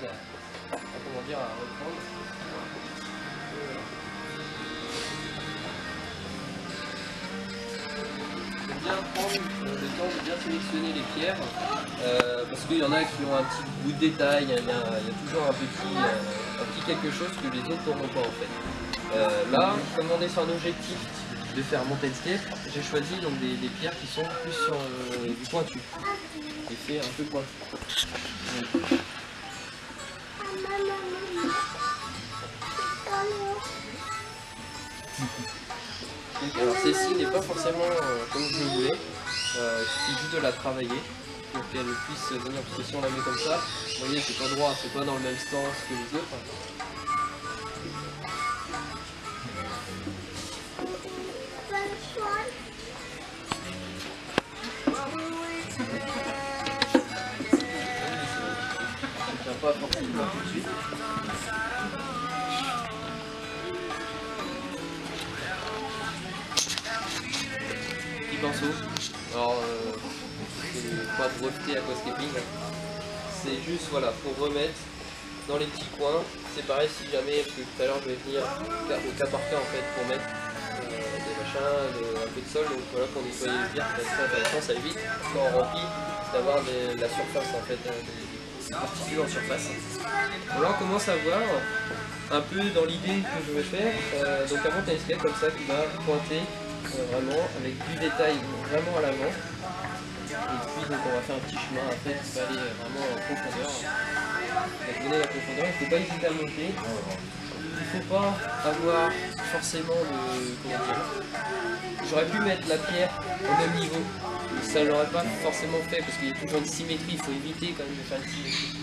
comment dire, à reprendre. Bien prendre le temps de bien sélectionner les pierres parce qu'il y en a qui ont un petit bout de détail, il y a toujours un petit quelque chose que les autres n'auront pas en fait. Là, comme on est sur un objectif de faire Mountainscape, j'ai choisi donc des pierres qui sont plus sur du pointu, effet un peu pointu. Alors celle-ci n'est pas forcément comme je le voulais, il suffit juste de la travailler pour qu'elle puisse venir, parce que si on la met comme ça, vous voyez c'est pas droit, c'est pas dans le même sens que les autres. Ça ne tient pas forcément tout de suite. Pinceau. Alors, c'est pas breveté aquascaping, c'est juste voilà, pour remettre dans les petits coins. C'est pareil si jamais, parce que tout à l'heure je vais venir au cas par cas en fait pour mettre des machins, un peu de sol, donc voilà pour nettoyer les pierres, c'est très intéressant, ça évite quand on remplit d'avoir la surface en fait, des particules en surface. Donc là on commence à voir un peu dans l'idée que je veux faire, donc un Mountainscape comme ça qui va pointer vraiment avec du détail vraiment à l'avant, et puis donc on va faire un petit chemin après qui va aller vraiment en profondeur, on va donner la profondeur. Il ne faut pas hésiter à monter, il ne faut pas avoir forcément de, comment dire, j'aurais pu mettre la pierre au même niveau, ça ne l'aurait pas forcément fait parce qu'il y a toujours une symétrie, il faut éviter quand même de faire une symétrie.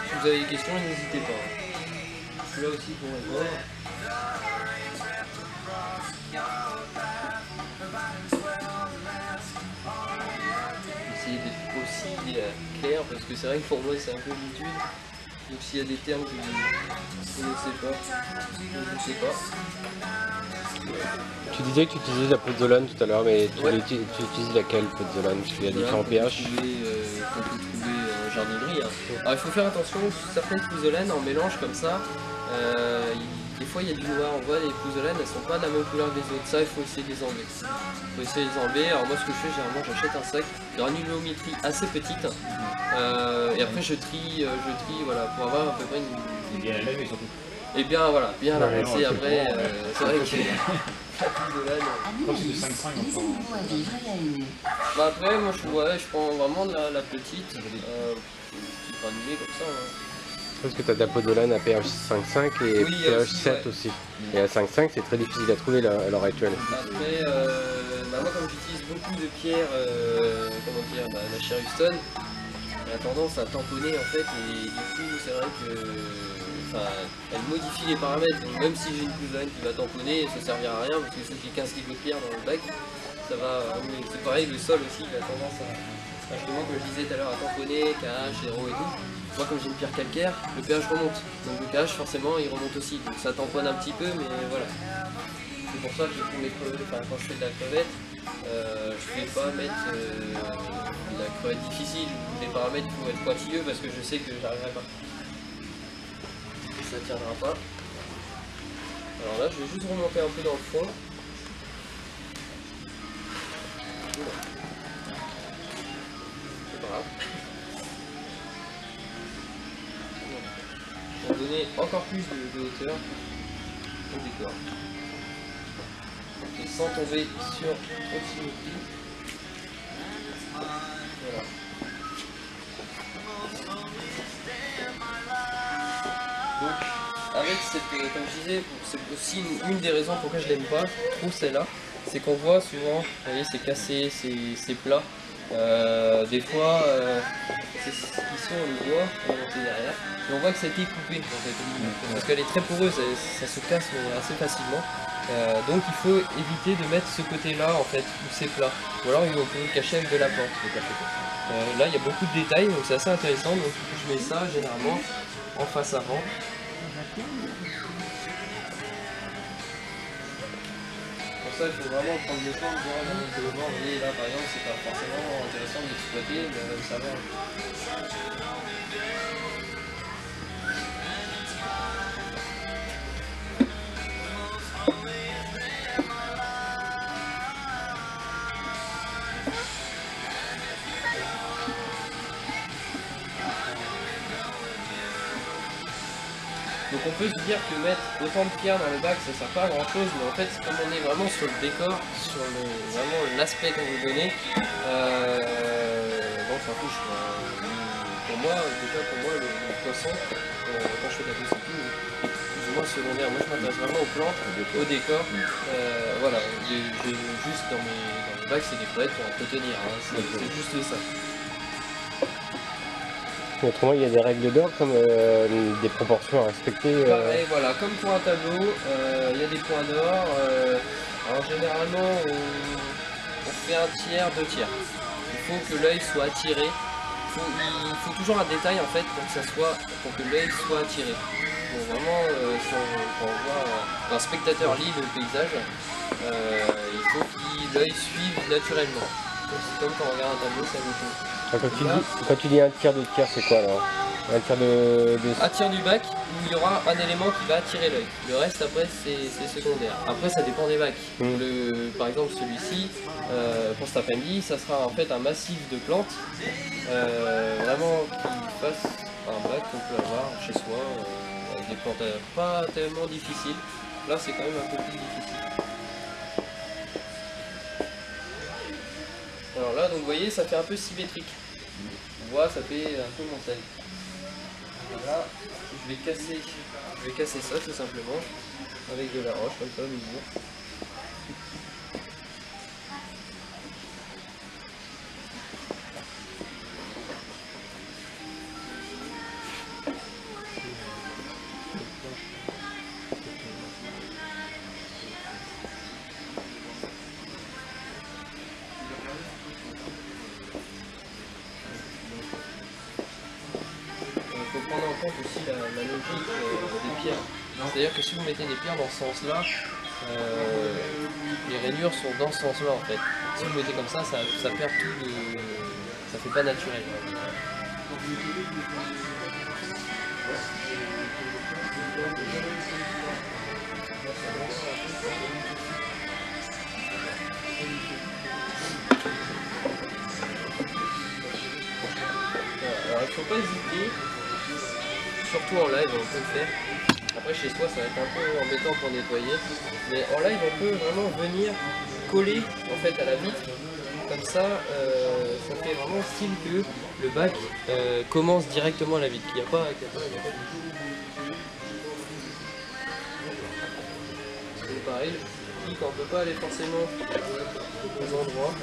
Si vous avez des questions, n'hésitez pas. Je suis là aussi pour répondre. Essayez d'être aussi clair parce que c'est vrai que pour moi c'est un peu l'étude. Donc s'il y a des termes que vous ne connaissez pas, n'hésitez pas. Tu disais que tu utilisais la pozzolane tout à l'heure, mais tu utilises laquelle pozzolane? Parce qu'il y a différents pH. Qu'on peut trouver en jardinerie. Hein. Alors il faut faire attention, certaines pozzolanes en mélange comme ça, des fois il y a du noir, on voit les pozzolanes, elles sont pas de la même couleur que les autres, ça il faut essayer de les enlever. Il faut essayer de les enlever. Alors moi ce que je fais, généralement j'achète un sac de granulométrie assez petite, et après je trie voilà, pour avoir à peu près une... Et bien la laver surtout. Et bien voilà, bien la rincer après, c'est vrai que la pozzolane... Comme c'est de 5,5 enfin. Bah après moi je prends vraiment de la petite, petite granulée comme ça. Hein. Parce que tu as de la pozzolane à pH 5,5 et Oui, pH aussi, 7 aussi. Et à 5,5 c'est très difficile à trouver à l'heure actuelle. Après, bah moi comme j'utilise beaucoup de pierres, comment dire, la Cheruston, elle a tendance à tamponner en fait, et du coup c'est vrai que elle modifie les paramètres, donc même si j'ai une pozzolane qui va tamponner, ça ne servira à rien parce que si j'ai 15 kg de pierre dans le bac, ça va, c'est pareil, le sol aussi il a tendance à, justement comme je disais tout à l'heure, à tamponner, KH, 0 et tout. Moi comme j'ai une pierre calcaire, le pH remonte, donc le KH forcément il remonte aussi, donc ça tamponne un petit peu, mais voilà. C'est pour ça que pour mes crevettes, quand je fais de la crevette, je ne vais pas mettre de la crevette difficile, des paramètres pour être pointilleux parce que je sais que j'arriverai pas. Ça tiendra pas. Alors là je vais juste remonter un peu dans le fond. C'est pas grave. Pour donner encore plus de hauteur au décor. Et sans tomber sur trop de symétrie. Voilà. Donc, avec cette, comme je disais, c'est aussi une des raisons pourquoi je l'aime pas, je trouve celle-là, c'est qu'on voit souvent, vous voyez, c'est cassé, c'est plat. Des fois, ici on le voit, on va monter derrière, et on voit que ça a été coupé en fait, parce qu'elle est très poreuse, ça se casse assez facilement. Donc il faut éviter de mettre ce côté-là en fait, où c'est plat. Ou alors on peut le cacher avec de la plante. Là il y a beaucoup de détails, donc c'est assez intéressant. Donc je mets ça généralement en face avant. Pour ça il faut vraiment prendre le temps de voir le vent. Vous voyez là par exemple c'est pas forcément intéressant de l'exploiter, mais ça va. Donc on peut se dire que mettre autant de pierres dans le bac ça sert pas à grand chose, mais en fait comme on est vraiment sur le décor, sur vraiment l'aspect qu'on veut donner, bon ça touche. Pour moi, le poisson, quand je fais de la discipline, est plus ou moins secondaire. Moi je m'intéresse vraiment aux plantes, au décor. Voilà, juste dans mes bacs c'est des fenêtres pour entretenir, hein. C'est juste ça. Autrement, il y a des règles d'or comme des proportions à respecter. Pareil, voilà, comme pour un tableau, il y a des points d'or. Alors généralement, on fait un tiers, 2 tiers. Il faut que l'œil soit attiré. Il faut toujours un détail en fait pour que l'œil soit attiré. Bon, vraiment, quand on voit quand un spectateur lit le paysage, il faut que l'œil suive naturellement. C'est comme quand on regarde un tableau, ça vaut tout. Quand tu dis un tiers de tiers, c'est quoi alors? Un tiers Un tiers du bac où il y aura un élément qui va attirer l'œil. Le reste après c'est secondaire. Après ça dépend des bacs. Par exemple celui-ci, pour cet après-midi, ça sera en fait un massif de plantes. Vraiment qui fasse un bac qu'on peut avoir chez soi, avec des plantes pas tellement difficiles. Là c'est quand même un peu plus difficile. Alors là, donc vous voyez, ça fait un peu symétrique. On voit, ça fait un peu montagne. Voilà, je vais casser ça tout simplement avec de la roche comme ça au milieu. Il faut prendre en compte aussi la logique des pierres. C'est-à-dire que si vous mettez des pierres dans ce sens-là, les rainures sont dans ce sens-là en fait. Si vous mettez comme ça perd tout de... ça fait pas naturel. Alors il ne faut pas hésiter, surtout en live on peut le faire. Après chez soi ça va être un peu embêtant pour nettoyer, mais en live on peut vraiment venir coller en fait à la vitre. Comme ça, ça fait vraiment style que le bac commence directement à la vitre. Il n'y a pas c'est pareil, le pic on ne peut pas aller forcément aux endroits.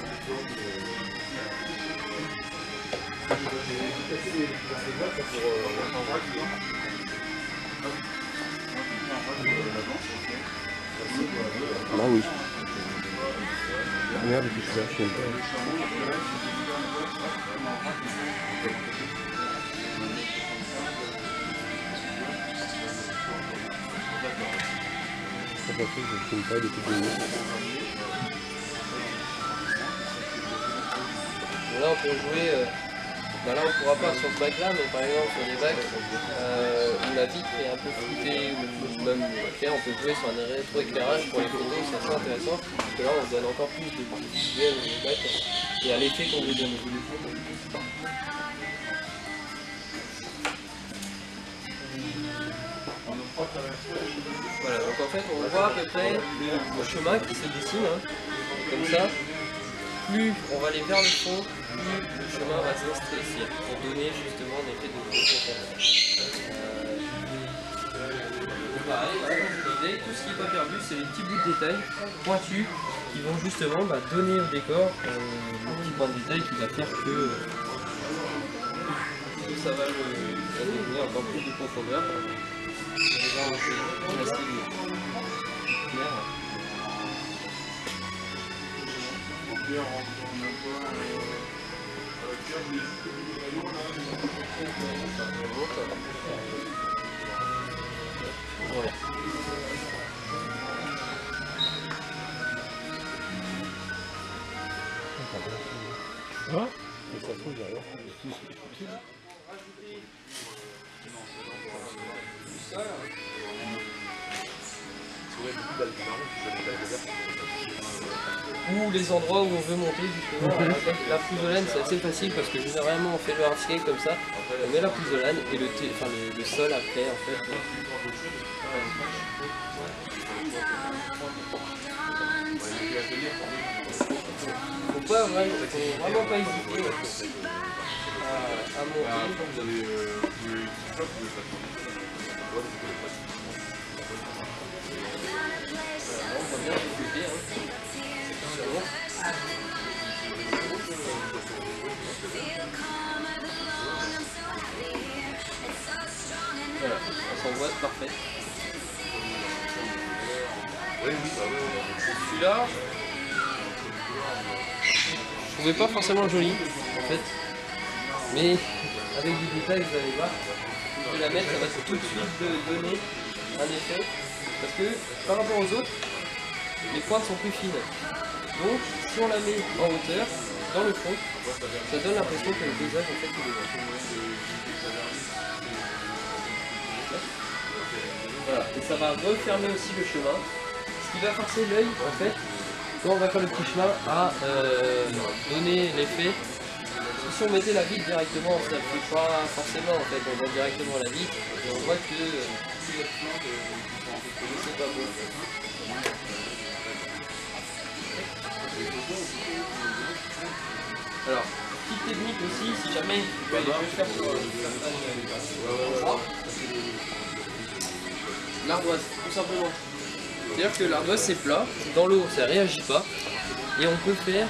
Ah oui. Ah merde, qu'est-ce que je fais pas. Je filme pas depuis 2 minutes. Là on peut jouer, là on pourra pas sur ce bac là, mais par exemple sur des bacs où la vitre est un peu floutée ou même claire, on peut jouer sur un rétro-éclairage pour les photos, c'est assez intéressant, parce que là on donne encore plus de visuel au bac et à l'effet qu'on veut donner. Voilà, donc en fait on voit à peu près le chemin qui se dessine, hein, comme ça. Plus on va aller vers le fond, plus le chemin va s'éclaircir pour donner justement un effet de profondeur. Donc pareil, voilà, comme je vous disais, tout ce qui n'est pas perdu, c'est les petits bouts de détail pointus qui vont justement donner au décor le petit point de détail qui va faire que ça va donner encore plus de profondeur. Déjà, on fait la style clair. Voilà. Ah, mais ça se trouve, j'ai rien. Ou les endroits où on veut monter justement. La pouzzolane c'est assez facile parce que généralement on fait le hardscape comme ça, on met la pouzzolane et le sol après en fait. Faut vraiment pas hésiter à monter. On va bien s'occuper, voilà, on s'envoie, c'est parfait. Celui-là, je trouvais pas forcément joli en fait, mais avec du détail vous allez voir, je vais la mettre, ça va tout de suite donner un effet, parce que par rapport aux autres, les pointes sont plus fines. Donc si on la met en hauteur, dans le fond, ça donne l'impression que le paysage en fait il est grand. Voilà, et ça va refermer aussi le chemin, ce qui va forcer l'œil en fait, quand on va faire le petit chemin, à donner l'effet. Si on mettait la vitre directement, ça ne fait pas forcément en fait, on voit directement la vitre et on voit que c'est pas beau. Alors, petite technique aussi, si jamais je vais faire sur l'ardoise, tout simplement. C'est-à-dire que l'ardoise c'est plat, dans l'eau ça réagit pas, et on peut faire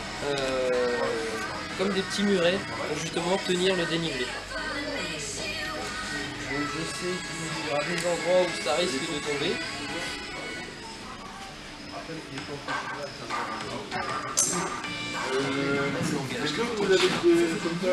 comme des petits murets pour justement tenir le dénivelé. Donc je sais qu'il y aura des endroits où ça risque de tomber. Est-ce que vous avez comme ça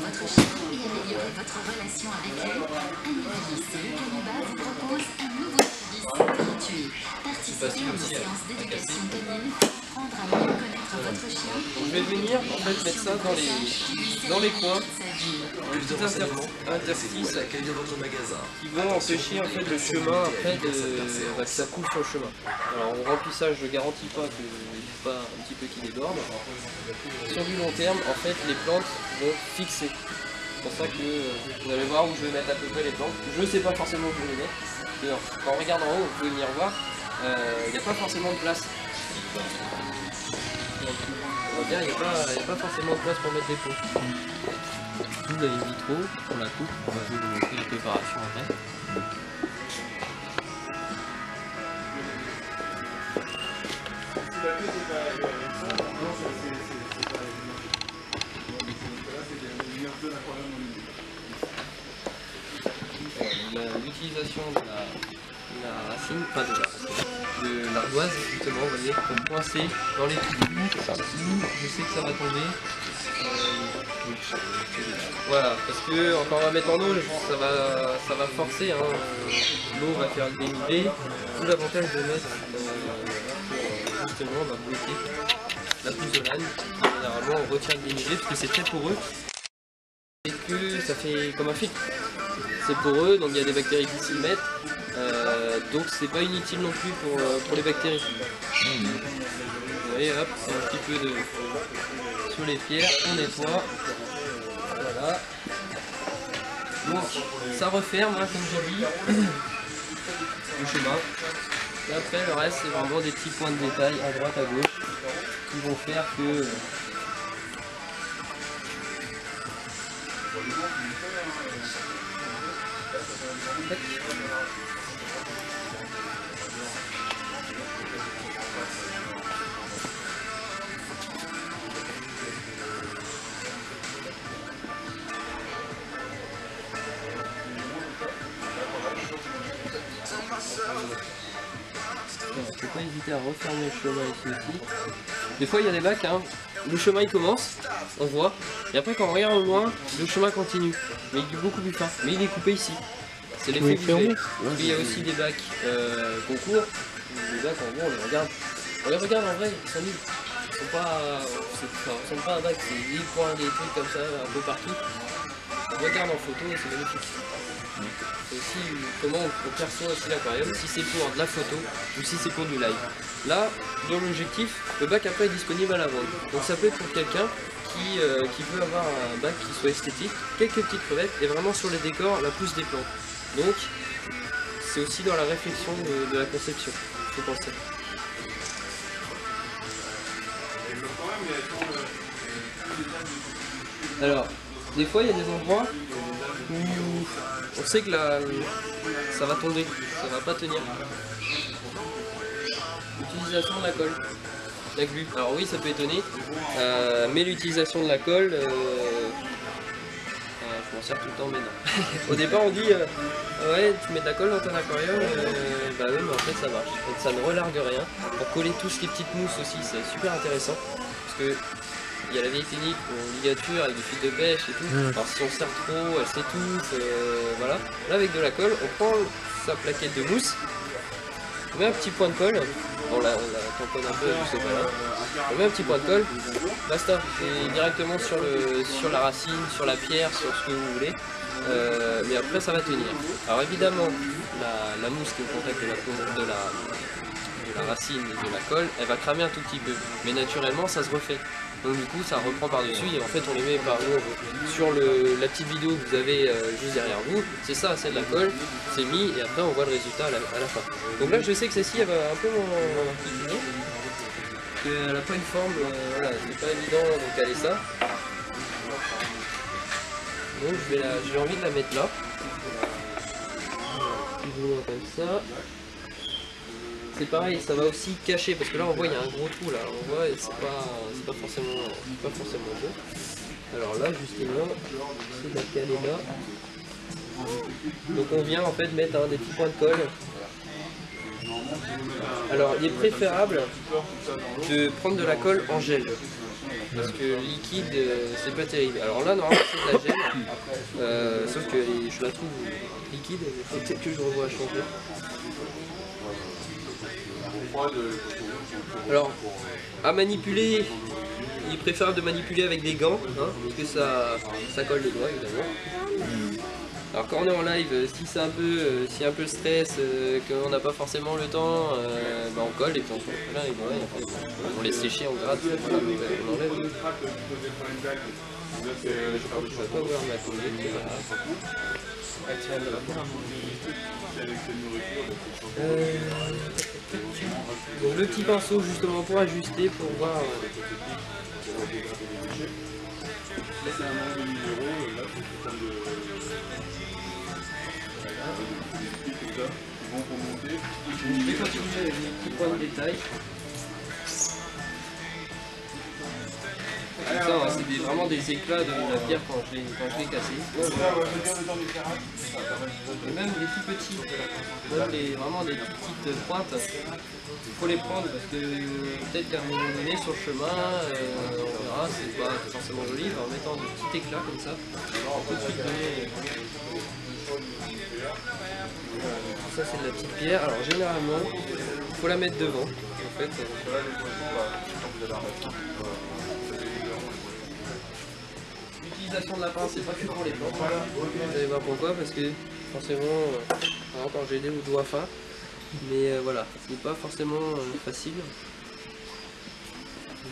votre chien et améliorer votre relation avec elle? Animaliste Le Caniba vous propose un nouveau service gratuit. Participez aux séances d'éducation canine pour apprendre à mieux connaître votre chien. Donc je vais venir en fait mettre ça dans les coins, des petits interstices qui vont empêcher en fait le chemin après que ça coule sur le chemin. Alors en remplissage je garantis pas qu'il n'y ait pas un petit peu qui déborde. Sur du long terme en fait les plantes vont fixer. C'est pour ça que vous allez voir où je vais mettre à peu près les plantes. Je ne sais pas forcément où je vais les mettre. D'ailleurs, quand on regarde en haut, vous pouvez venir voir, il n'y a pas forcément de place. On va dire, il n'y a pas forcément de place pour mettre des pots. D'où la vitraux pour la coupe. On va vous montrer les préparations après. L'utilisation de la racine, pas de l'ardoise justement, vous voyez, pour coincer dans les trous. Je sais que ça va tomber. Voilà, parce que quand on va mettre en eau, ça va forcer, hein. L'eau va faire le dénivelé. Tout l'avantage de mettre pour justement bloquer la pouzzolane. Généralement on retient le dénivelé parce que c'est très poreux et que ça fait comme un filtre. C'est poreux, donc il y a des bactéries qui s'y mettent, donc c'est pas inutile non plus pour les bactéries. Vous voyez, hop, c'est un petit peu de sur les pierres, on nettoie, voilà. Donc ça referme, hein, comme j'ai dit, le chemin. Et après le reste c'est vraiment des petits points de détail à droite, à gauche, qui vont faire que... Faut pas hésiter à refermer le chemin ici aussi. Des fois il y a des bacs, hein, le chemin il commence, on voit, et après quand on regarde au loin, le chemin continue. Mais il est beaucoup plus fin. Mais il est coupé ici. C'est l'effet du fait. Il y a aussi des bacs concours, des bacs en gros on les regarde. On les regarde en vrai, ils sont nuls. Ils sont pas. Ils sont pas un bac, c'est des points, des trucs comme ça, un peu partout. On regarde en photo et c'est magnifique. C'est aussi comment on perçoit aussi l'aquarium, si c'est pour de la photo ou si c'est pour du live. Là, dans l'objectif, le bac après est disponible à la vente. Donc ça peut être pour quelqu'un qui veut avoir un bac qui soit esthétique, quelques petites crevettes et vraiment sur les décors la pousse des plantes. Donc c'est aussi dans la réflexion de la conception, il faut penser. Alors, des fois il y a des endroits où on sait que ça va tomber, ça va pas tenir. L'utilisation de la colle, la glu. Alors oui, ça peut étonner, mais l'utilisation de la colle, je m'en sers tout le temps, mais non. Au départ, on dit ouais, tu mets de la colle dans ton aquarium, bah oui, mais en fait ça marche. Donc ça ne relargue rien. Pour coller tous les petites mousses aussi, c'est super intéressant parce que il y a la vieille technique pour ligature avec du fil de pêche et tout. Alors si on serre trop, elle s'étouffe, voilà. Là avec de la colle, on prend sa plaquette de mousse, on met un petit point de colle, on la tamponne un peu, je sais pas là. On met un petit point de colle, basta. C'est directement sur la racine, sur la pierre, sur ce que vous voulez. Mais après ça va tenir. Alors évidemment, la mousse qui est au contact de la racine et de la colle, elle va cramer un tout petit peu. Mais naturellement ça se refait. Donc du coup ça reprend par-dessus et en fait on les met par nous sur la petite vidéo que vous avez juste derrière vous. C'est ça, c'est de la colle, c'est mis et après on voit le résultat à la fin. Donc là je sais que celle-ci elle va un peu m'articuler. Elle n'a pas une forme, voilà, c'est pas évident de caler ça. Donc j'ai envie de la mettre là. Comme ça. C'est pareil, ça va aussi cacher, parce que là on voit il y a un gros trou là, on voit et c'est pas forcément beau. Alors là justement, c'est de la caler là. Donc on vient en fait mettre des petits points de colle. Alors il est préférable de prendre de la colle en gel. Parce que liquide c'est pas terrible. Alors là normalement c'est de la gel, sauf que je la trouve liquide, il faut peut-être que je revoie à changer. Alors, à manipuler, il est préférable de manipuler avec des gants, hein, parce que ça colle les doigts évidemment. Alors quand on est en live, si c'est un peu stress, qu'on n'a pas forcément le temps, bah on colle et puis on se met plein les doigts, on les sécher, on gratte, voilà, on enlève. Je vais pas voir ma collègue. Donc le petit pinceau justement pour ajuster, pour voir. Je vais continuer avec les petits points de détail. C'est vraiment des éclats de la pierre quand je l'ai cassé. Et même les tout petits, même vraiment des petites pointes, il faut les prendre parce que peut-être qu'à un moment donné sur le chemin, on verra, c'est pas forcément joli, en mettant des petits éclats comme ça, on peut tout de suite donner. Ça c'est de la petite pierre, alors généralement, il faut la mettre devant. En fait, l'utilisation de la pince, c'est pas que pour les plantes. Vous allez voir pourquoi, parce que forcément, quand j'ai des doigts fins, mais voilà, c'est pas forcément facile.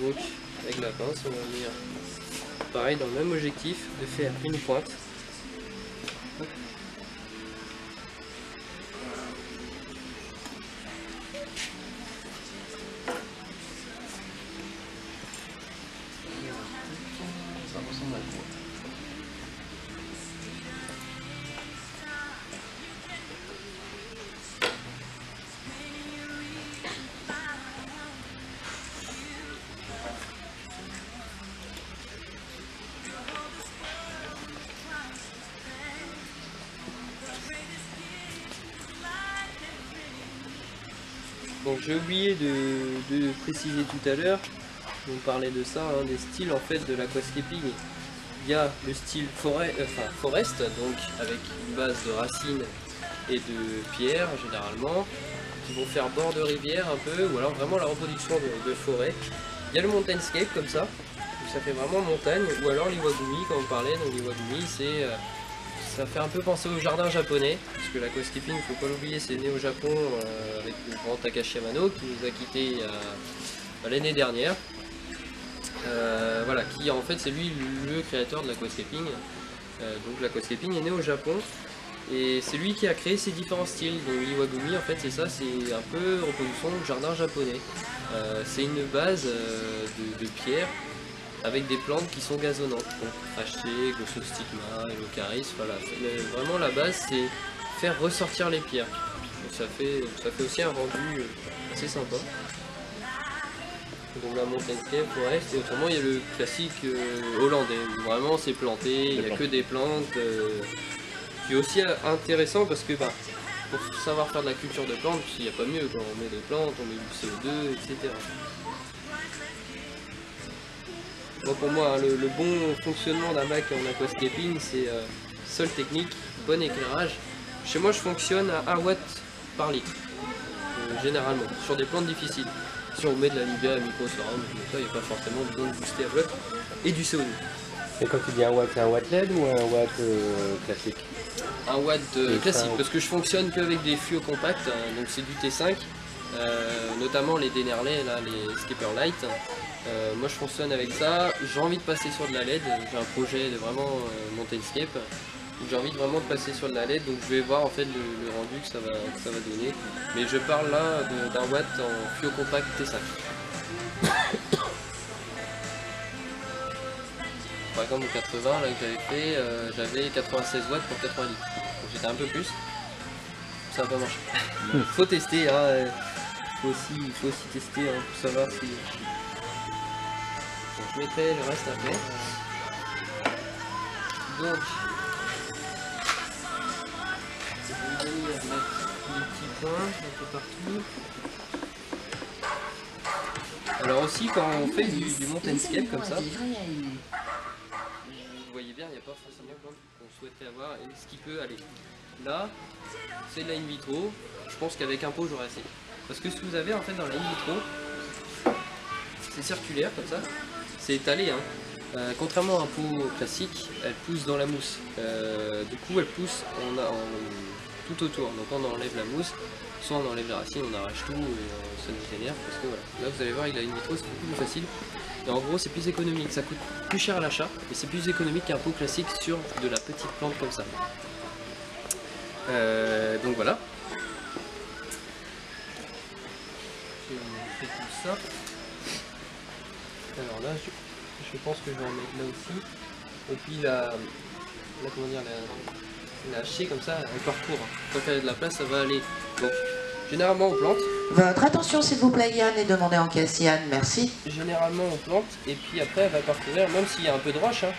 Donc, avec la pince, on va venir, pareil, dans le même objectif, de faire une pointe. Bon, j'ai oublié de préciser tout à l'heure, on parlait de ça, hein, des styles en fait de l'aquascaping. Il y a le style forest, donc avec une base de racines et de pierres généralement, qui vont faire bord de rivière un peu, ou alors vraiment la reproduction de forêt. Il y a le mountainscape comme ça, où ça fait vraiment montagne, ou alors l'iwagumi quand on parlait, donc l'iwagumi c'est... ça fait un peu penser au jardin japonais, parce que l'aquascaping, il ne faut pas l'oublier, c'est né au Japon avec le grand Takashi Amano qui nous a quittés l'année dernière. Voilà, qui en fait c'est lui le créateur de l'aquascaping. Donc l'aquascaping est né au Japon et c'est lui qui a créé ces différents styles. Donc l'iwagumi en fait c'est ça, c'est un peu reproduction du jardin japonais. C'est une base de pierre avec des plantes qui sont gazonnantes, donc Trachet, Glossostigma, Elocaris, voilà. Vraiment la base c'est faire ressortir les pierres. Donc, ça fait aussi un rendu assez sympa. Donc la mountainscape, forest, et autrement il y a le classique hollandais, où vraiment c'est planté, il n'y a que des plantes, qui est aussi intéressant parce que pour savoir faire de la culture de plantes, il n'y a pas mieux, quand on met des plantes, on met du CO2, etc. Bon, pour moi, hein, le bon fonctionnement d'un bac en aquascaping, c'est sol technique, bon éclairage. Chez moi je fonctionne à 1 watt par litre, généralement, sur des plantes difficiles. Si on met de la Libia à micro-surround, il n'y a pas forcément besoin de booster à bloc et du CO2. Et quand tu dis 1 watt, c'est 1 watt LED ou 1 watt classique? 1 watt classique, parce que je fonctionne qu'avec des fluos compacts, hein, donc c'est du T5, notamment les Dennerley, là, les Skipper Light. Moi je fonctionne avec ça, j'ai envie de passer sur de la LED, j'ai un projet de vraiment Mountainscape. J'ai envie vraiment de passer sur de la LED, donc je vais voir en fait le rendu que ça va donner. Mais je parle là d'un watt en fluo compact T5. Par exemple au 80 là que j'avais fait, j'avais 96 watts pour 90. Donc j'étais un peu plus. Ça n'a pas marché. Faut tester, hein. Il faut aussi tester hein, pour savoir si. Donc je mettrai le reste après. Donc. Je vais venir mettre des petits points un peu partout. Alors aussi quand on fait du mountainscape comme ça, vous voyez bien, il n'y a pas forcément plein qu'on souhaiterait avoir et ce qui peut aller. Là, c'est de la in vitro, je pense qu'avec un pot j'aurais assez. Parce que ce que vous avez en fait dans la in vitro, c'est circulaire comme ça, c'est étalé hein. Contrairement à un pot classique, elle pousse dans la mousse. Du coup elle pousse tout autour, donc on enlève la mousse, soit on enlève les racines, on arrache tout et ça nous énerve parce que voilà. Là vous allez voir avec la in vitro c'est beaucoup plus facile. Et en gros c'est plus économique, ça coûte plus cher à l'achat, mais c'est plus économique qu'un pot classique sur de la petite plante comme ça. Donc voilà. Je fais tout ça. Alors là je pense que je vais en mettre là aussi. Et puis comment dire, la hachée comme ça, elle parcourt. Quand elle a de la place, ça va aller. Donc, généralement on plante. Votre attention s'il vous plaît Yann et demandez en caisse Yann, merci. Généralement on plante et puis après elle va parcourir, même s'il y a un peu de roche. Hein.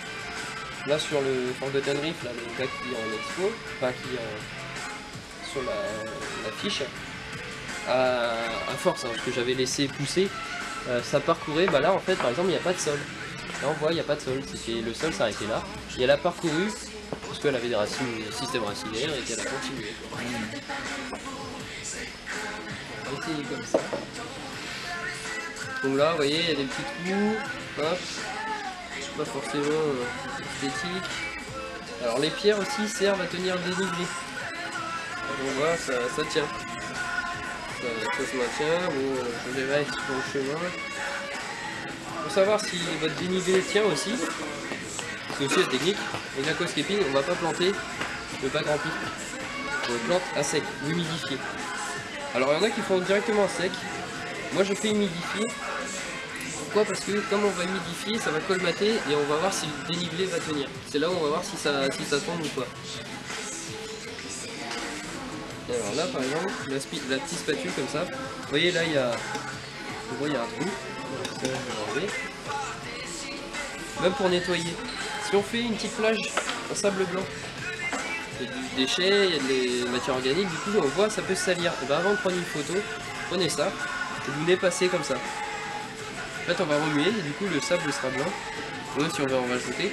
Là sur le Forgotten Reef, là, le gars qui est en expo, enfin qui est sur la fiche, à force, hein, parce que j'avais laissé pousser, ça parcourait, bah là en fait par exemple il n'y a pas de sol. Là on voit il n'y a pas de sol, le sol s'arrêtait là, et elle a parcouru, parce qu'elle avait des racines, des systèmes racinaires et qu'elle a continué. On va essayer comme ça. Donc là vous voyez il y a des petits trous, hop, pas forcément esthétique. Alors les pierres aussi servent à tenir le dénivelé. On voit ça tient. Ça se maintient, bon je verrai sur le chemin. Pour savoir si votre dénivelé tient aussi, c'est aussi la technique. Et l'aquascaping, on va pas planter le bac rempli. On le plante à sec, ou humidifié. Alors il y en a qui font directement à sec. Moi je fais humidifier. Pourquoi? Parce que comme on va humidifier, ça va colmater et on va voir si le dénivelé va tenir. C'est là où on va voir si ça tombe ou pas. Et alors là par exemple, la petite spatule comme ça, vous voyez là il y a un trou. Ça, je vais l'enlever. Même pour nettoyer. Si on fait une petite plage en sable blanc, il y a du déchet, il y a des matières organiques, du coup on voit ça peut se salir. Et ben avant de prendre une photo, prenez ça et vous dépassez comme ça. En fait on va remuer et du coup le sable sera blanc. Là si on veut en rajouter.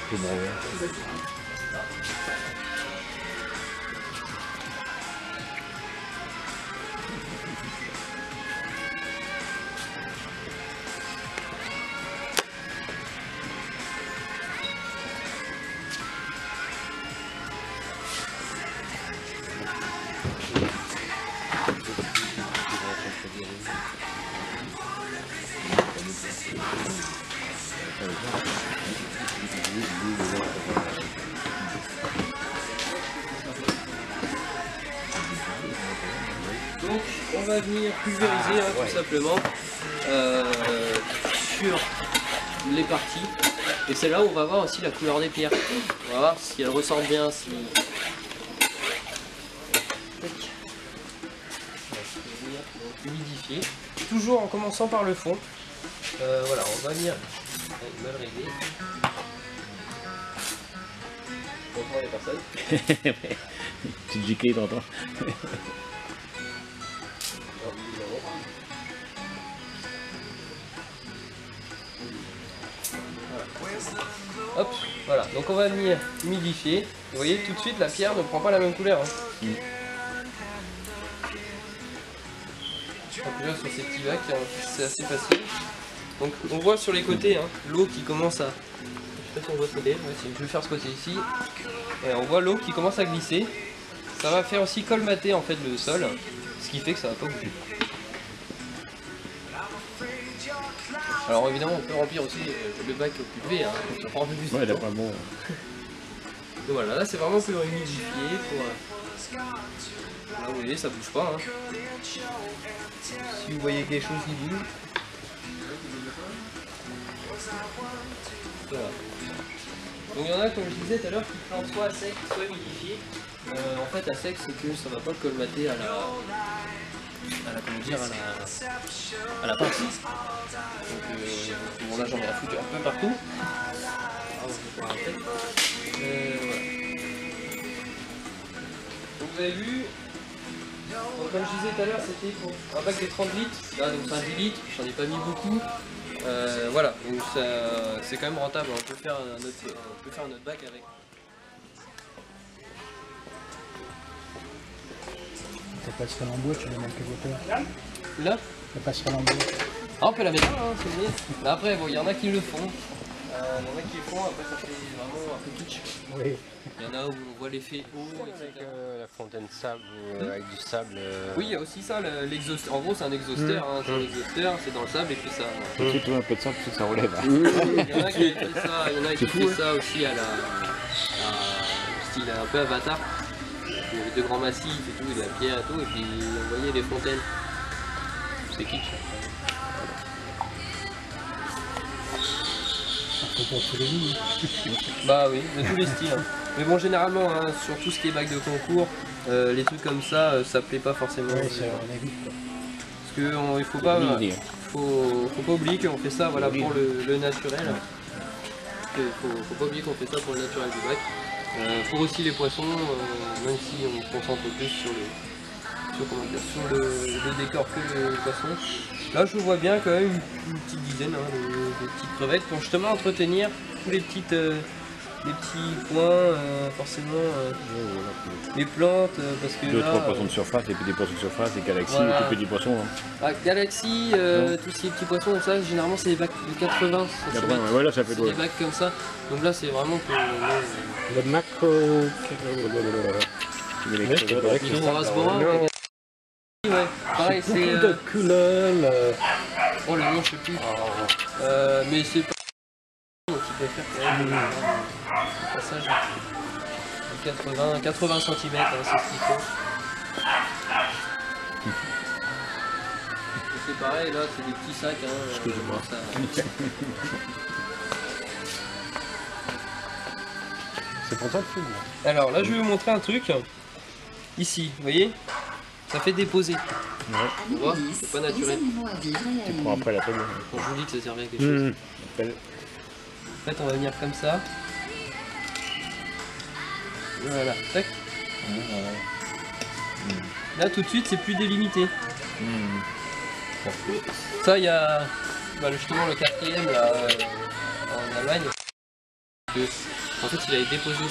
C'est bon, ouais. Donc on va venir pulvériser tout simplement sur les parties. Et c'est là où on va voir aussi la couleur des pierres. On va voir si elles ressortent bien. Si... Humidifier. Toujours en commençant par le fond. Voilà, on va venir mal régler. Bonjour les personnes. Petite giquée, t'entends. Hop, voilà, donc on va venir humidifier. Vous voyez, tout de suite, la pierre ne prend pas la même couleur. Hein. Donc là, sur ces petits bacs, c'est assez facile. Donc on voit sur les côtés l'eau qui commence à... Je sais pas si on voit ce côté, je vais faire ce côté ici. Et on voit l'eau qui commence à glisser. Ça va faire aussi colmater en fait le sol, ce qui fait que ça va pas bouger. Alors évidemment on peut remplir aussi le bac au PV, ça prend un peu plus de temps. Ouais, il a pas bon. Donc voilà, là c'est vraiment pour humidifier, pour... Là vous voyez ça bouge pas. Si vous voyez quelque chose qui bouge. Voilà. Donc il y en a, comme je disais tout à l'heure, qui plantent soit à sec, soit humidifié. En fait à sec c'est que ça va pas le colmater à la pince. Donc bon là j'en ai foutu un peu partout. Voilà. Donc vous avez vu, donc, comme je disais tout à l'heure c'était pour un bac de 30 litres, là donc c'est un 10 litres, j'en ai pas mis beaucoup. Voilà, donc c'est quand même rentable, on peut faire un autre bac avec. Ta passerelle en bois, tu l'as manqué hauteur. Là La passerelle en bois. Ah, on peut la mettre là, c'est mieux. Mais après, bon, il y en a qui le font. Après ça fait vraiment un peu kitsch. Oui. Il y en a où on voit l'effet eau, etc. La fontaine sable avec du sable. Oui, il y a aussi ça, l'exhausteur. En gros, c'est un exhausteur, c'est un exhausteur, c'est dans le sable et puis ça. Tu trouves un peu de sable, ça relève. Il y en a qui fait ça, il y en a qui fait ça aussi à style un peu avatar. Avec de grands massifs et tout, et de la pierre et tout, et puis vous voyez les fontaines. C'est kitsch. Pour tous les goûts. Bah oui, de tous les styles. Mais bon, généralement, sur tout ce qui est bac de concours, les trucs comme ça, ça plaît pas forcément. Ouais, c'est on évite quoi. Parce qu'il faut pas oublier qu'on fait ça voilà, pour le naturel. Faut pas oublier qu'on fait ça pour le naturel du bac. Pour aussi les poissons, même si on se concentre plus sur le décor que le poisson. Là je vois bien quand même une petite dizaine de petites crevettes pour justement entretenir tous les petits points, forcément les plantes, parce que Deux, là, trois poissons de surface, et puis des poissons de surface, des galaxies, voilà. et tout petits poissons. Galaxie, tous ces petits poissons comme ça, généralement c'est des bacs de 80 cm. Ouais, là ça fait C'est des bacs comme ça, donc là c'est vraiment pour... Le macro. Ils ont Rasbora, ouais, pareil c'est... Oh le nom je sais plus. Mais c'est pas... Donc il peut faire quand même un passage de 80 cm, c'est ce qu'il faut. C'est pareil là, c'est des petits sacs. C'est pour ça le film. Alors là je vais vous montrer un truc. Ici, vous voyez, ça fait déposer. Tu vois, c'est pas naturel. Bon, après la pelle. Bon, je vous dis que ça servait à quelque chose. Pelle. En fait on va venir comme ça. Voilà, tac. Là tout de suite c'est plus délimité. Ça il y a justement le 4ème là en Allemagne. En fait il avait déposé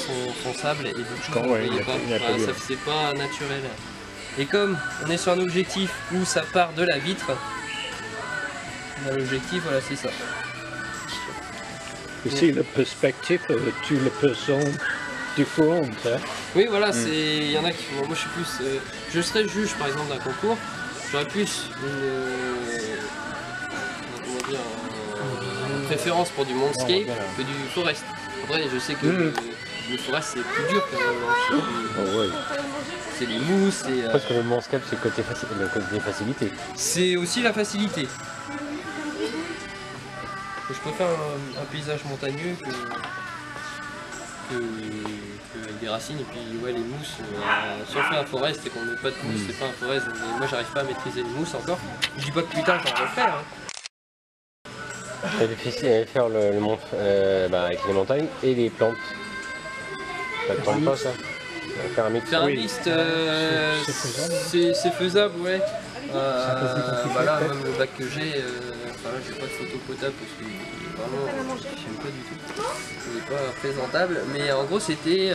son sable et du coup on voyait pas. Ça faisait pas naturel. Et comme on est sur un objectif où ça part de la vitre, l'objectif voilà c'est ça. Ici la perspective tu le personnes différentes. Hein? Oui voilà, il y en a qui font. Moi je suis plus. Je serais juge par exemple d'un concours, j'aurais plus une préférence pour du mondscape que du forest. Après je sais que le forest c'est plus dur quand même. C'est les mousses et. Parce que le mondscape c'est le côté facilité. C'est aussi la facilité. Je préfère un paysage montagneux que avec des racines et puis ouais les mousses. Si on fait un forest et qu'on met pas de mousse, c'est pas un forest. Donc, moi j'arrive pas à maîtriser les mousses encore. Je dis pas que plus tard j'en referai. Hein. C'est difficile à faire le mont avec les montagnes et les plantes. Ça te tente pas ça? Faire un mix. Faire un mix, c'est faisable, ouais. Là, même le bac que j'ai, j'ai pas de photo potable parce que vraiment, j'aime pas du tout. Il n'est pas présentable, mais en gros, c'était.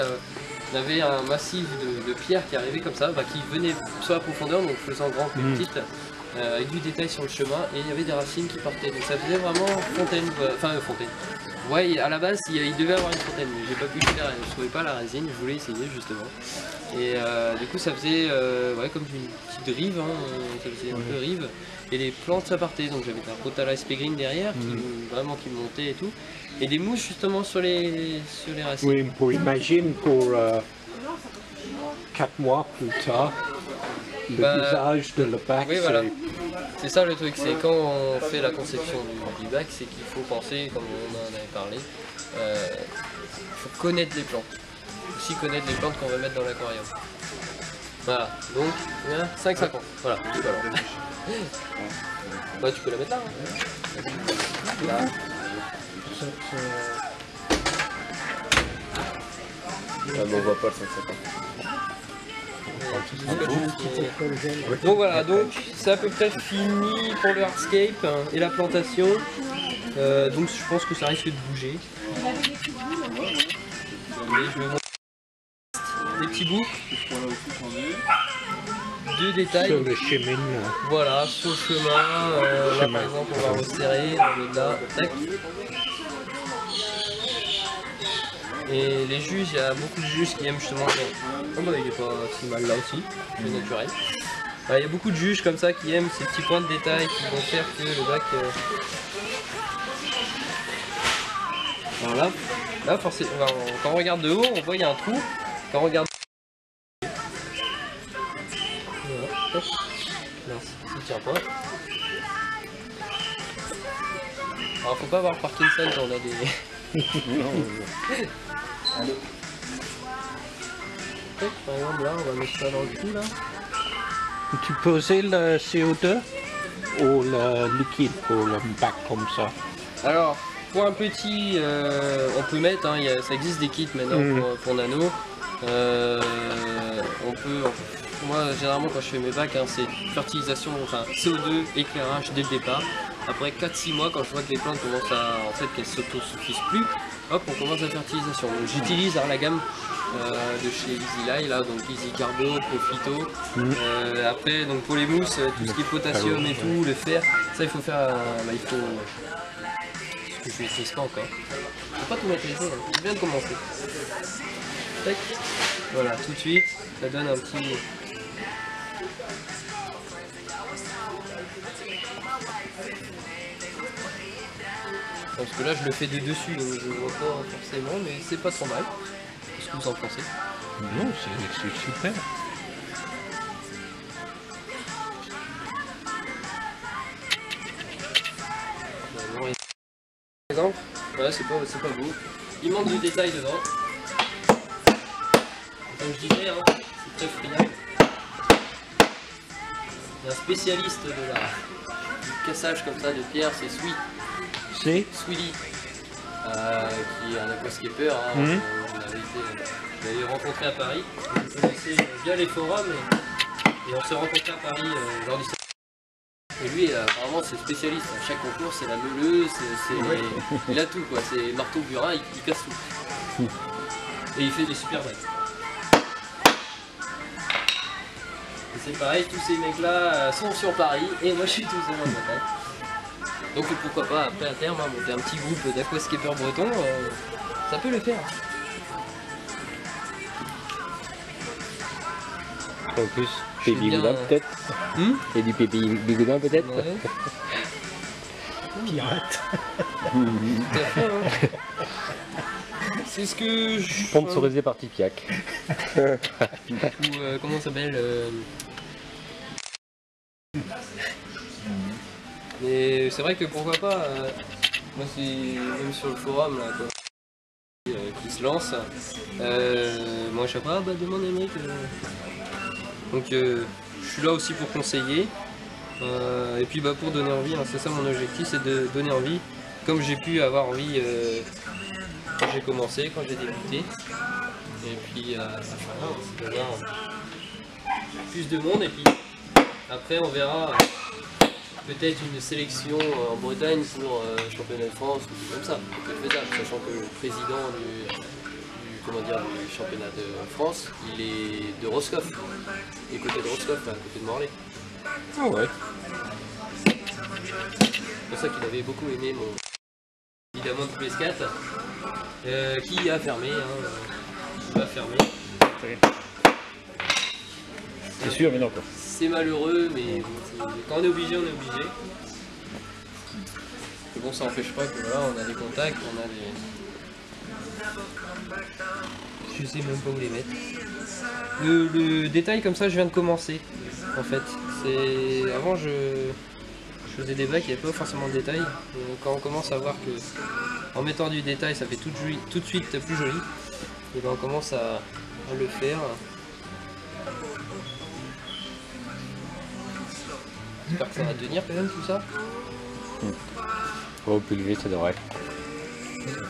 On avait un massif de pierres qui arrivait comme ça, qui venait sur la profondeur, donc faisant grand que petite, avec du détail sur le chemin, et il y avait des racines qui partaient. Donc ça faisait vraiment fontaine. Fontaine. Ouais, à la base, il devait avoir une fontaine, mais j'ai pas pu le faire, je trouvais pas la résine, je voulais essayer justement. Et du coup, ça faisait comme une petite rive, ça faisait un peu rive, et les plantes ça partait. Donc j'avais un Rotala Spegreen derrière, qui montait et tout, et des mousses justement sur les racines. Oui, pour imaginer pour 4 mois plus tard, le visage de le bac. Oui, voilà. C'est ça le truc, c'est quand on fait la conception du bac, c'est qu'il faut penser, comme on en avait parlé, il faut connaître les plantes. Aussi connaître les plantes qu'on va mettre dans l'aquarium. Voilà, donc 5,50. Voilà, bah tu peux la mettre là. Hein. Là. Mais on voit pas le 5,50. Donc voilà, donc c'est à peu près fini pour le hardscape et la plantation. Donc je pense que ça risque de bouger. Et je vais vous montrer des petits bouts de détails. Sur le chemin. Voilà, sur le chemin. Là par exemple on va resserrer, on met là, tac. Et les juges, il y a beaucoup de juges qui aiment justement. Oh bah il est pas si mal là aussi, c'est naturel. Il y a beaucoup de juges comme ça qui aiment ces petits points de détail qui vont faire que le bac. Alors là forcément, quand on regarde de haut, on voit il y a un trou. Quand on regarde. Voilà, hop. Mince, ça tient pas. Alors faut pas avoir Parkinson quand on a des. Par exemple là, on va mettre ça dans le trou là. Tu posais le CO2 ou le liquide pour le bac comme ça? Alors, pour un petit, on peut mettre, ça existe des kits maintenant pour nano. Moi généralement quand je fais mes bacs, c'est fertilisation, CO2, éclairage dès le départ. Après 4-6 mois, quand je vois que les plantes commencent à, qu'elles s'autosuffisent plus, hop, on commence la fertilisation. Donc j'utilise la gamme de chez EasyLife, là, donc Easy Carbo, Profito. Après, donc pour les mousses, tout ce qui est potassium et tout, le fer, ça il faut faire, il faut, ce que je ne maîtrise pas encore. Il faut pas tout maîtriser, je viens de commencer. Tac. Voilà, tout de suite, ça donne un petit. Parce que là je le fais de dessus donc je vois pas forcément, mais c'est pas trop mal. Qu'est-ce que vous en pensez? Non, c'est super. Par exemple, voilà, c'est pas beau. Il manque du détail dedans. comme je disais, hein, c'est très friable. Il y a un spécialiste du cassage comme ça de pierre, c'est C'est Sweetie, qui est un aquascaper. Hein, je l'avais rencontré à Paris. Je le connaissais via les forums et on s'est rencontré à Paris lors du. Et lui, apparemment, c'est spécialiste. À chaque concours, c'est la meuleuse, il a tout quoi. C'est marteau burin, il casse tout. Et il fait des super breaks. Et c'est pareil, tous ces mecs-là sont sur Paris et moi je suis tout seul en Bretagne. Donc pourquoi pas, après à terme, monter un petit groupe d'aquascapers bretons, ça peut le faire. En plus, Je suis Pépi bien, Goudin peut-être. Et du Pépi Goudin peut-être. Ouais. Pirate. Tout à fait, hein. C'est ce que je... Sponsorisé par Tipiak. Ou comment ça s'appelle Mais c'est vrai que pourquoi pas, moi c'est même sur le forum là quoi, qui se lance, moi je sais pas, bah demande un mec. Donc je suis là aussi pour conseiller, et puis bah pour donner envie, hein, c'est ça mon objectif, c'est de donner envie, comme j'ai pu avoir envie quand j'ai commencé, quand j'ai débuté, et puis c'est d'avoir plus de monde, et puis après on verra peut-être une sélection en Bretagne pour championnat de France ou tout comme ça, peut-être faisable, sachant que le président du championnat de France, il est de Roscoff, et côté de Roscoff, à côté de Morlaix. Ah ouais. C'est pour ça qu'il avait beaucoup aimé mon évidemment de PS4, qui a fermé, qui va fermer. C'est sûr, mais non quoi. C'est malheureux, mais quand on est obligé, on est obligé. Mais bon, ça n'empêche pas que voilà, on a des contacts, on a des... Je sais même pas où les mettre. Le détail comme ça, je viens de commencer, en fait. Avant, je faisais des bacs, il n'y avait pas forcément de détails. Quand on commence à voir que en mettant du détail, ça fait tout de suite plus joli, et ben on commence à le faire. J'espère que ça va tenir quand même tout ça. Au plus léger, ça devrait.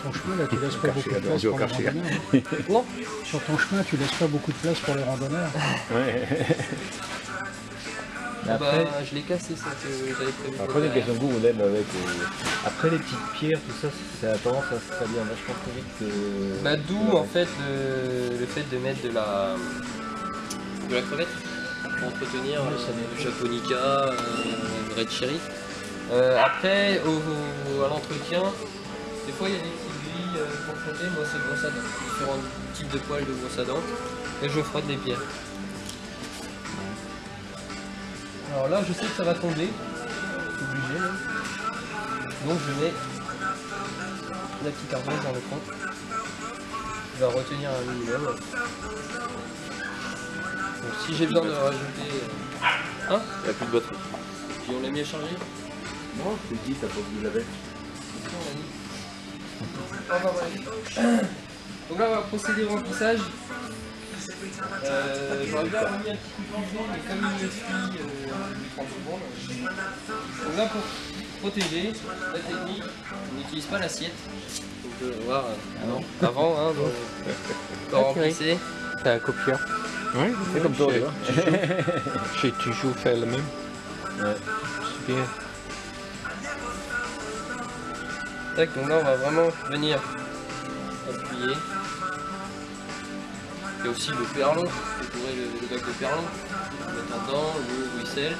Ton chemin, là, tu laisses pas beaucoup de place pour les randonneurs. Non. Sur ton chemin, tu laisses pas beaucoup de place pour les randonneurs. Ouais. Bah, je l'ai cassé ça que j'avais prévu. Après, une question de goût, on aime avec. Après, les petites pierres, tout ça, ça a tendance à se salir vachement plus vite que. Bah, d'où en fait le fait de mettre de la crevette pour entretenir le japonica, red cherry. Après, à l'entretien, des fois il y a des petites grilles pour frotter. Moi, c'est brosse à dents, différents types de poils de brosse à dents, et je frotte les pierres. Alors là, je sais que ça va tomber, c'est obligé. Hein. Donc je mets la petite ardoise dans le fond. Je vais retenir un minimum. Donc si j'ai besoin de rajouter... Hein? Il n'y a plus de batterie. Puis on l'a mis à charger? Non, je te dis, t'as pas oublié la veille. Donc là on va procéder au remplissage. J'aurais bien remis un petit coup de plongée, mais comme il me suit 30 secondes. Donc là pour protéger la technique, on n'utilise pas l'assiette. Donc on va voir avant, hein, donc on remplissait. T'as un copieur. Ouais, C'est comme toi, tu vois. j'ai toujours fait le même. Ouais. C'est bien. Tac, donc là on va vraiment venir appuyer. Il y a aussi le perlon, décorer le bac de perlon, le mettre en dedans, le ruisselle,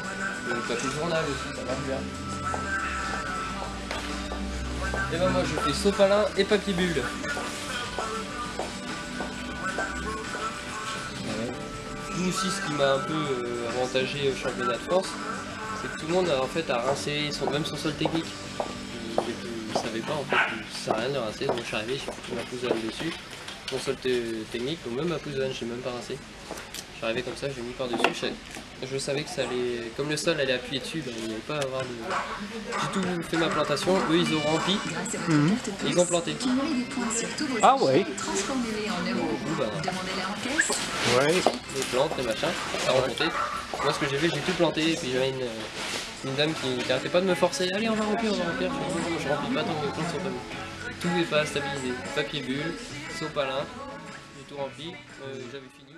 le papier journal aussi, ça marche bien. Et ben moi je fais sopalin et papier bulle. Nous aussi ce qui m'a un peu avantagé au championnat de France, c'est que tout le monde a en fait à rincer même son sol technique. Je ne savais pas en fait, ça sert à rien de rincer, donc je suis arrivé, j'ai foutu ma poussane dessus. Mon sol technique, ou même ma poussane, je n'ai même pas rincé. Je suis arrivé comme ça, j'ai mis par dessus, je savais que ça allait, comme le sol allait appuyer dessus, ben, il n'y allait pas avoir de... J'ai tout fait ma plantation, eux ils ont rempli, et ils ont planté. Ah ouais. Transformez-les en euros. Bah, Demandez-les en caisse. Ouais. les plantes, les machins, à remonter. Moi ce que j'ai fait, j'ai tout planté, et puis j'avais une dame qui n'arrêtait pas de me forcer, allez on va remplir, je remplis pas tant que mes plantes sont pas mises. Tout n'est pas stabilisé, papier bulle, sopalin, j'ai tout rempli, j'avais fini.